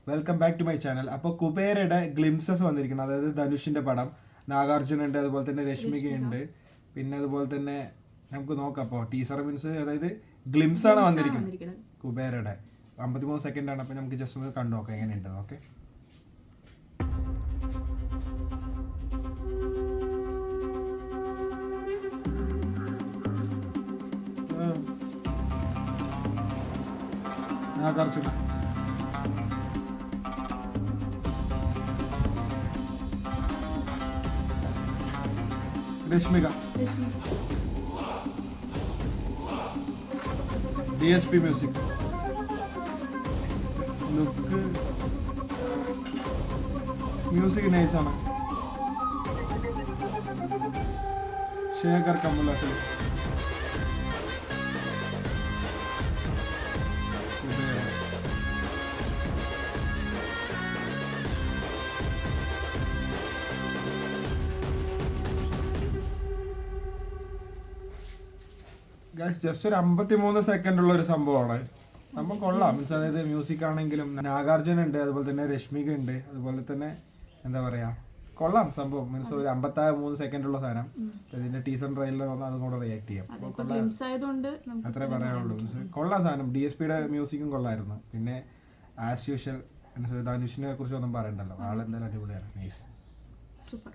Welcome back to my channel. അപ്പോൾ കുബേരയുടെ glimpses വന്നിരിക്കുന്നത്, അതായത് ധനുഷിന്റെ പടം. നാഗാർജുന ഉണ്ട്, അതുപോലെ തന്നെ രശ്മിക ഉണ്ട്, പിന്നെ അതുപോലെ തന്നെ നമുക്ക് നോക്കാം. അപ്പോൾ ടീസർ മീൻസ് അതായത് ഗ്ലിംസ് ആണ് വന്നിരിക്കുന്നത് കുബേരയുടെ. 53 സെക്കൻഡ് ആണ്. അപ്പോൾ നമുക്ക് ജസ്റ്റ് ഒന്ന് കണ്ടു നോക്കാം എങ്ങനെയുണ്ടെന്ന്. Okay, Nagarjuna, Rashmika, DSP music. Look music നൈസാണ്. ശേഖർ കമൽ. ജസ്റ്റ് ഒരു 53 സെക്കൻഡ് ഉള്ള ഒരു സംഭവമാണ്. നമ്മൾ കൊള്ളാം. മീൻസ് അതായത് മ്യൂസിക് ആണെങ്കിലും നാഗാർജുന ഉണ്ട്, അതുപോലെ തന്നെ രശ്മിക ഉണ്ട്, അതുപോലെ തന്നെ എന്താ പറയാ, കൊള്ളാം സംഭവം. മീൻസ് ഒരു 53 സെക്കൻഡ് ഉള്ള സാധനം. ഇതിന്റെ ടീസർ ട്രെയിലർ വന്നാൽ അതും കൂടെ റിയാക്ട് ചെയ്യാം. അത്രേ പറയാനുള്ളൂ. മീൻസ് കൊള്ളാം സാധനം. DSPയുടെ മ്യൂസിക്കും കൊള്ളായിരുന്നു. പിന്നെ ആസ് യൂഷ്വൽ ധനുഷിനെ കുറിച്ച് ഒന്നും പറയണ്ടല്ലോ, ആളെന്തായാലും അടിപൊളിയാണ്. Nice, super.